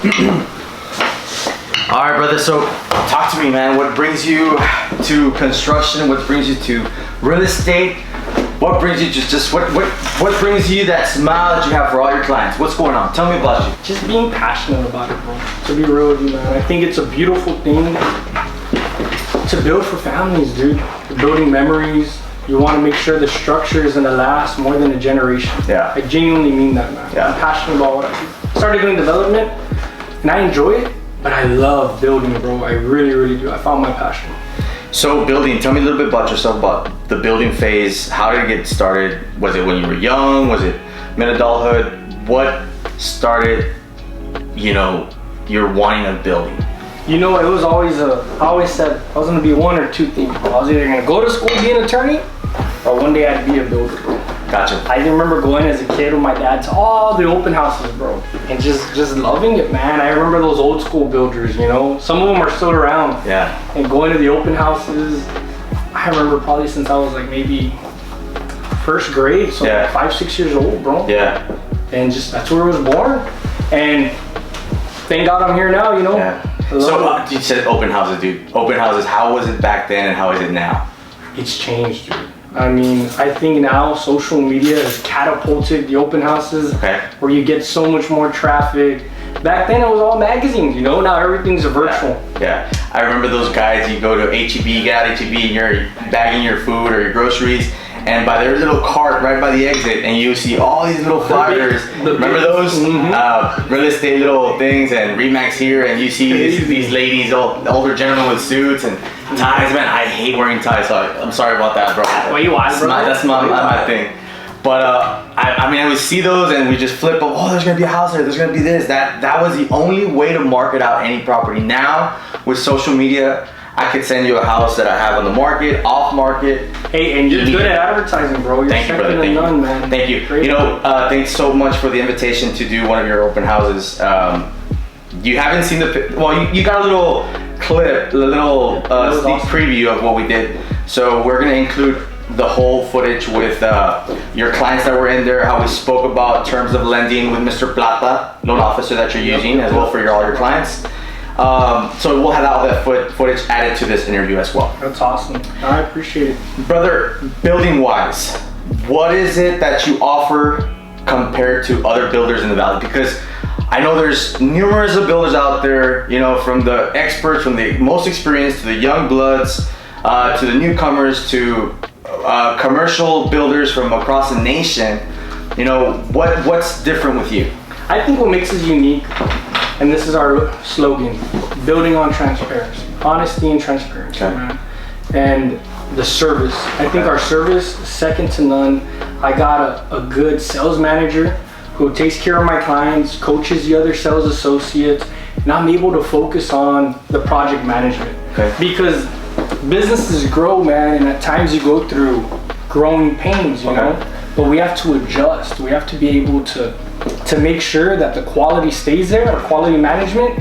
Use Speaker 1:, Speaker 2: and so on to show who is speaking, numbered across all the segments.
Speaker 1: All right, brother. So, talk to me, man. What brings you to construction? What brings you to real estate? What brings you what brings you that smile that you have for all your clients? What's going on? Tell me about you.
Speaker 2: Just being passionate about it, bro. To be real with you, man. I think it's a beautiful thing to build for families, dude. You're building memories. You want to make sure the structure is gonna last more than a generation.
Speaker 1: Yeah.
Speaker 2: I genuinely mean that, man.
Speaker 1: Yeah.
Speaker 2: I'm passionate about what I do. Started doing development, and I enjoy it, but I love building, bro. I really, really do. I found my passion.
Speaker 1: So building, tell me a little bit about yourself, about the building phase. How did it get started? Was it when you were young? Was it mid-adulthood? What started, you're wanting a building?
Speaker 2: It was always I always said I was gonna be one or two things, bro. I was either gonna go to school, be an attorney, or one day I'd be a builder, bro.
Speaker 1: Gotcha.
Speaker 2: I remember going as a kid with my dad to all the open houses, bro, and just loving it, man. I remember those old school builders, Some of them are still around.
Speaker 1: Yeah.
Speaker 2: And going to the open houses, I remember probably since I was like maybe first grade, so
Speaker 1: Yeah.
Speaker 2: like 5, 6 years old, bro.
Speaker 1: Yeah.
Speaker 2: And that's where I was born. And thank God I'm here now,
Speaker 1: Yeah. So you said open houses, dude. Open houses, how was it back then and how is it now?
Speaker 2: It's changed, dude. I mean, I think now social media has catapulted the open houses, where you get so much more traffic. Back then it was all magazines, now everything's a virtual.
Speaker 1: Yeah. I remember those guys, you go to H-E-B, get out of H-E-B and you're bagging your food or your groceries, and by their little cart right by the exit, and you see all these little flyers. Remember those? Real estate little things and Remax here, and you see these ladies, older gentlemen with suits and ties. Man, I hate wearing ties, so I'm sorry about that, bro.
Speaker 2: What you want, bro?
Speaker 1: That's my thing. But I would see those and we just flip them. Oh, there's gonna be a house there. There's gonna be this. That was the only way to market out any property. Now with social media, I could send you a house that I have on the market, off market.
Speaker 2: Hey, and you're good at advertising, bro. You're
Speaker 1: Thank you, brother.
Speaker 2: second to none, man.
Speaker 1: Thank you.
Speaker 2: Great.
Speaker 1: Thanks so much for the invitation to do one of your open houses. You haven't seen you got a little clip, a little sneak preview of what we did. So we're gonna include the whole footage with your clients that were in there, how we spoke about terms of lending with Mr. Plata, loan officer that you're using, as well for all your clients. So we'll have all that footage added to this interview as well.
Speaker 2: That's awesome. I appreciate it.
Speaker 1: Brother, building wise, what is it that you offer compared to other builders in the Valley? Because I know there's numerous of builders out there, from the experts, from the most experienced to the young bloods, to the newcomers, to commercial builders from across the nation. What's different with you?
Speaker 2: I think what makes us unique, and this is our slogan, building on transparency, honesty and transparency, man. And the service. I think our service is second to none. I got a good sales manager who takes care of my clients, coaches the other sales associates, and I'm able to focus on the project management. Because businesses grow, man, and at times you go through growing pains, but we have to adjust. We have to be able to make sure that the quality stays there, or quality management.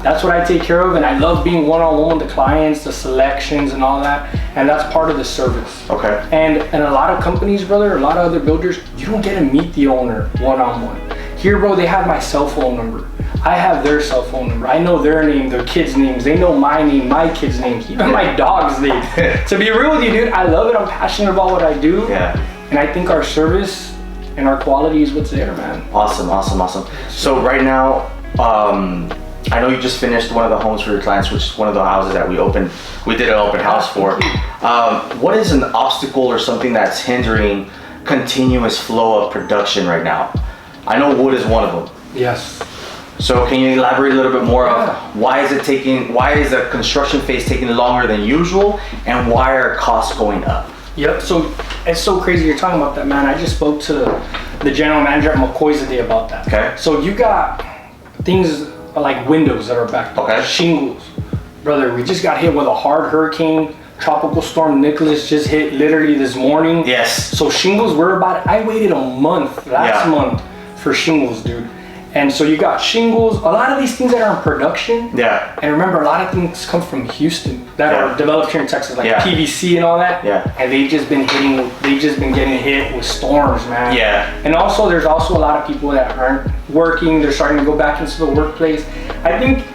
Speaker 2: That's what I take care of, and I love being one-on-one with the clients, the selections and all that, and that's part of the service. And a lot of companies, brother, a lot of other builders, you don't get to meet the owner one-on-one. Here, bro, they have my cell phone number. I have their cell phone number. I know their name, their kids' names. They know my name, my kids' names, even my dog's name. To be real with you, dude, I love it. I'm passionate about what I do. And I think our service and our quality is what's there, man.
Speaker 1: Awesome. So right now, I know you just finished one of the homes for your clients, which is one of the houses that we did an open house for. What is an obstacle or something that's hindering continuous flow of production right now? I know wood is one of them.
Speaker 2: Yes.
Speaker 1: So can you elaborate a little bit more of why is the construction phase taking longer than usual, and why are costs going up?
Speaker 2: Yep, so it's so crazy you're talking about that, man. I just spoke to the general manager at McCoy's today about that. So you got things like windows that are backed up, shingles. Brother, we just got hit with a hard hurricane. Tropical storm Nicholas just hit literally this morning. So shingles I waited a month last month for shingles, dude. And so you got shingles, a lot of these things that are in production.
Speaker 1: Yeah.
Speaker 2: And remember, a lot of things come from Houston that are developed here in Texas, like PVC and all that.
Speaker 1: Yeah.
Speaker 2: And they've just been getting hit with storms, man.
Speaker 1: Yeah.
Speaker 2: And also, there's also a lot of people that aren't working. They're starting to go back into the workplace. I think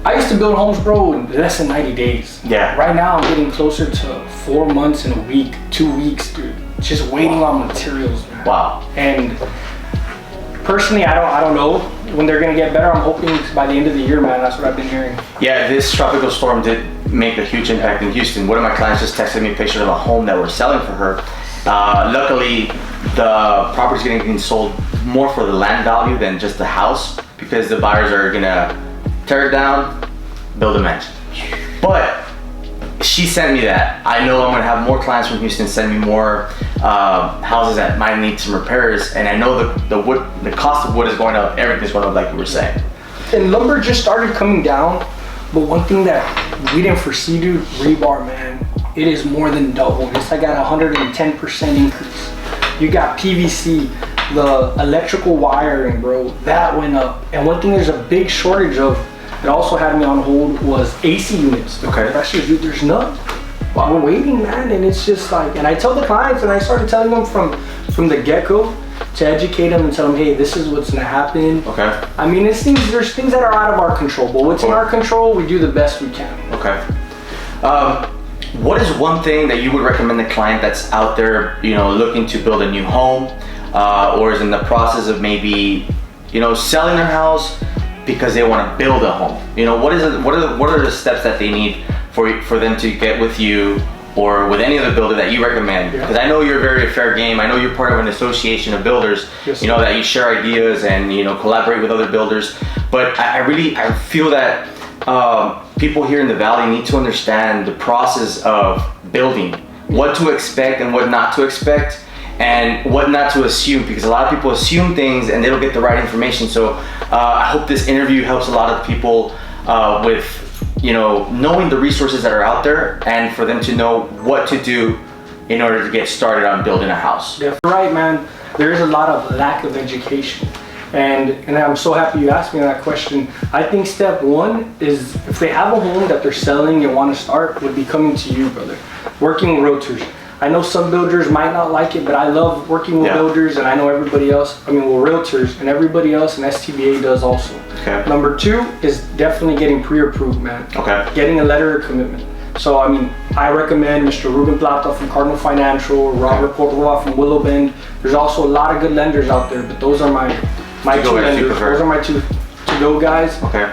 Speaker 2: I used to build homes, bro, in less than 90 days.
Speaker 1: Yeah.
Speaker 2: Right now, I'm getting closer to 4 months and a week, 2 weeks, dude. Just waiting on materials, man.
Speaker 1: Wow.
Speaker 2: And personally, I don't know when they're gonna get better. I'm hoping by the end of the year, man. That's what I've been hearing.
Speaker 1: Yeah, this tropical storm did make a huge impact in Houston. One of my clients just texted me a picture of a home that we're selling for her. Luckily, the property's getting sold more for the land value than just the house, because the buyers are gonna tear it down, build a mansion. But she sent me that. I know I'm gonna have more clients from Houston send me more houses that might need some repairs, and I know the cost of wood is going up. Everything's going up, like you were saying.
Speaker 2: And lumber just started coming down, but one thing that we didn't foresee, dude, rebar, man, it is more than double. It's like at 110% increase. You got PVC, the electrical wiring, bro, that went up. And one thing there's a big shortage of that also had me on hold was AC units. The compressors, dude, there's none. We're waiting, man, and it's just like, and I tell the clients, and I started telling them from the get-go to educate them and tell them, hey, this is what's gonna happen.
Speaker 1: Okay.
Speaker 2: I mean, there's things that are out of our control, but what's in our control, we do the best we can.
Speaker 1: Okay. What is one thing that you would recommend the client that's out there, looking to build a new home, or is in the process of maybe, selling their house because they want to build a home? What are the steps that they need for them to get with you or with any other builder that you recommend? Because I know you're very fair game. I know you're part of an association of builders, that you share ideas and, collaborate with other builders. But I feel that people here in the Valley need to understand the process of building, what to expect and what not to expect, and what not to assume, because a lot of people assume things and they don't get the right information. So I hope this interview helps a lot of people with knowing the resources that are out there, and for them to know what to do in order to get started on building a house.
Speaker 2: Yeah, right, man. There is a lot of lack of education. And I'm so happy you asked me that question. I think step one is, if they have a home that they're selling and want to start, would be coming to you, brother. Working with realtors. I know some builders might not like it, but I love working with builders, and I know everybody else, realtors and everybody else, and STBA does also.
Speaker 1: Okay.
Speaker 2: Number two is definitely getting pre-approved, man. Okay. Getting a letter of commitment. So, I recommend Mr. Ruben Plata from Cardinal Financial, Robert Cordova from Willow Bend. There's also a lot of good lenders out there, but those are my two lenders. Those are my two to-go guys.
Speaker 1: Okay.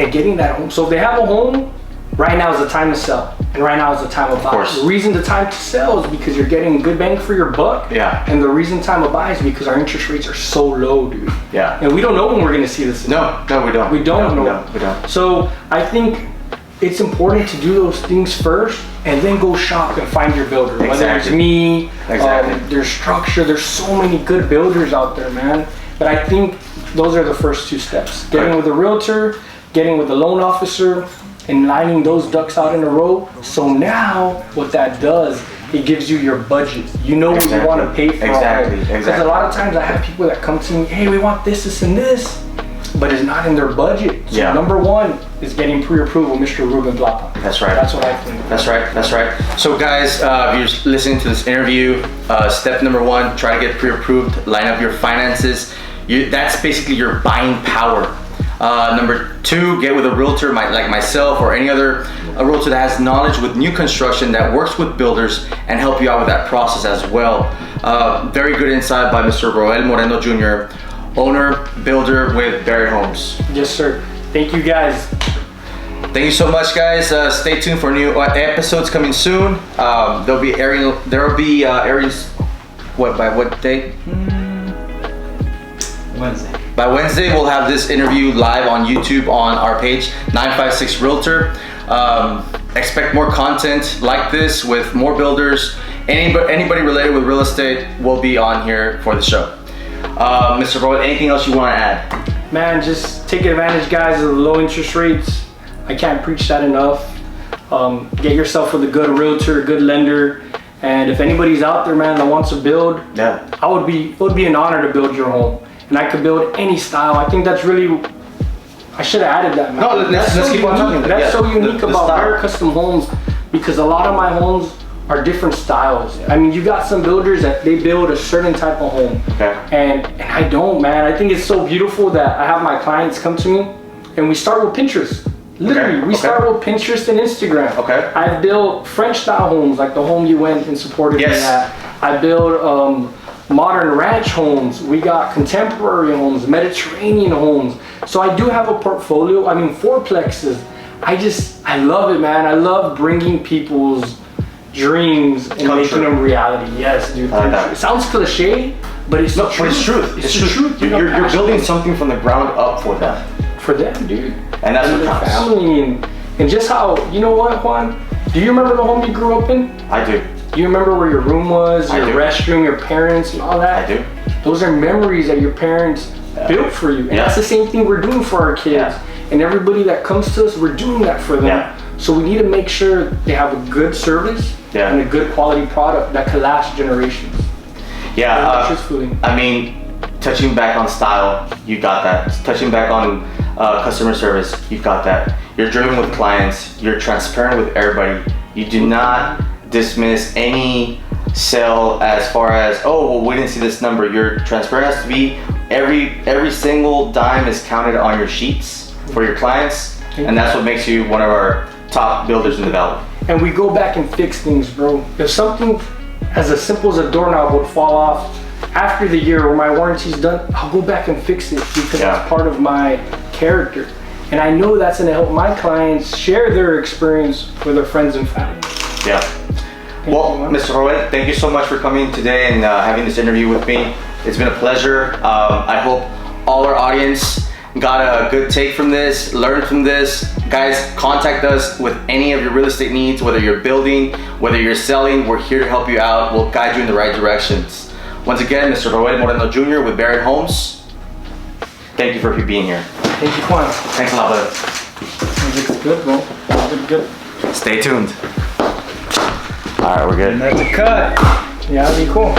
Speaker 2: And getting that home. So if they have a home, right now is the time to sell, and right now is the time of buy. The reason the time to sell is because you're getting good bang for your buck. Yeah. And the reason time of buy is because our interest rates are so low, dude. Yeah. And we don't know when we're going to see this.
Speaker 1: No, we don't.
Speaker 2: We don't know.
Speaker 1: We don't.
Speaker 2: So I think it's important to do those things first, and then go shop and find your builder. Exactly. Whether it's me, there's Structure. There's so many good builders out there, man. But I think those are the first two steps: getting with a realtor, getting with a loan officer, and lining those ducks out in a row. So now what that does, it gives you your budget. You know what you want to pay for. Exactly. Because a lot of times I have people that come to me, hey, we want this, this, and this, but it's not in their budget. So number one is getting pre-approval, Mr. Ruben Plata.
Speaker 1: That's right.
Speaker 2: That's what I think.
Speaker 1: That's right. So guys, if you're listening to this interview, step number one, try to get pre-approved, line up your finances. That's basically your buying power. Number two, get with a realtor like myself or any other realtor that has knowledge with new construction, that works with builders and help you out with that process as well. Very good insight by Mr. Roel Moreno Jr., owner, builder with Berit Homes.
Speaker 2: Yes, sir. Thank you, guys.
Speaker 1: Thank you so much, guys. Stay tuned for new episodes coming soon. There will be airing by what date?
Speaker 3: Wednesday.
Speaker 1: By Wednesday, we'll have this interview live on YouTube on our page, 956 Realtor. Expect more content like this with more builders. Anybody related with real estate will be on here for the show. Mr. Roy, anything else you want to add?
Speaker 2: Man, just take advantage, guys, of the low interest rates. I can't preach that enough. Get yourself with a good realtor, a good lender, And if anybody's out there, man, that wants to build,
Speaker 1: Yeah.
Speaker 2: it would be an honor to build your home. And I could build any style. I think that's really, I should have added that, man.
Speaker 1: No, let's keep on talking.
Speaker 2: That's
Speaker 1: Yeah,
Speaker 2: so unique
Speaker 1: the
Speaker 2: about
Speaker 1: style.
Speaker 2: Berit Custom Homes, because a lot of my homes are different styles. I mean, you got some builders that they build a certain type of home.
Speaker 1: Okay.
Speaker 2: And I don't, man. I think it's so beautiful that I have my clients come to me and we start with Pinterest. Literally,
Speaker 1: Okay,
Speaker 2: we
Speaker 1: okay.
Speaker 2: start with Pinterest and Instagram.
Speaker 1: Okay.
Speaker 2: I've built French style homes, like the home you went and supported
Speaker 1: Yes.
Speaker 2: me at. I built modern ranch homes. We got contemporary homes, Mediterranean homes. So I do have a portfolio. I mean, fourplexes. I love it, man. I love bringing people's dreams and
Speaker 1: Come
Speaker 2: making
Speaker 1: true.
Speaker 2: them reality. Yes, dude.
Speaker 1: I like that.
Speaker 2: It sounds cliche, but it's
Speaker 1: No,
Speaker 2: the
Speaker 1: but
Speaker 2: truth.
Speaker 1: it's truth.
Speaker 2: It's the truth.
Speaker 1: You're
Speaker 2: passionate
Speaker 1: building something from the ground up for them.
Speaker 2: for them, dude.
Speaker 1: And that's what
Speaker 2: their
Speaker 1: counts.
Speaker 2: family and just how, you know what, Juan? Do you remember the home you grew up in?
Speaker 1: I do.
Speaker 2: Do you remember where your room was,
Speaker 1: I
Speaker 2: your
Speaker 1: do.
Speaker 2: restroom, your parents, and all that?
Speaker 1: I do.
Speaker 2: Those are memories that your parents built for you. And
Speaker 1: Yeah.
Speaker 2: that's the same thing we're doing for our kids.
Speaker 1: Yeah.
Speaker 2: And everybody that comes to us, we're doing that for them.
Speaker 1: Yeah.
Speaker 2: So we need to make sure they have a good service
Speaker 1: Yeah.
Speaker 2: and a good quality product that can last generations.
Speaker 1: Yeah.
Speaker 2: Truthfully.
Speaker 1: I mean, touching back on style, you got that. Touching back on customer service, you've got that. You're driven with clients. You're transparent with everybody. You do not dismiss any sale as far as, oh, well, we didn't see this number. Your transparent has to be every single dime is counted on your sheets for your clients, and that's what makes you one of our top builders in the valley.
Speaker 2: And we go back and fix things, bro. If something as simple as a doorknob would fall off after the year where my warranty's done, I'll go back and fix it because
Speaker 1: Yeah.
Speaker 2: it's part of my character. And I know that's gonna help my clients share their experience with their friends and family.
Speaker 1: Yeah.
Speaker 2: Thank
Speaker 1: Well,
Speaker 2: you, man.
Speaker 1: Mr. Roel, thank you so much for coming today and having this interview with me. It's been a pleasure. I hope all our audience got a good take from this, learned from this. Guys, contact us with any of your real estate needs, whether you're building, whether you're selling, we're here to help you out. We'll guide you in the right directions. Once again, Mr. Roel Moreno Jr. with Berit Homes. Thank you for being here.
Speaker 2: Thank you, Juan.
Speaker 1: Thanks a lot, brother.
Speaker 2: Music's good, bro. Music's good.
Speaker 1: Stay tuned. All right, we're good.
Speaker 2: That's a cut. Yeah, that'd be cool.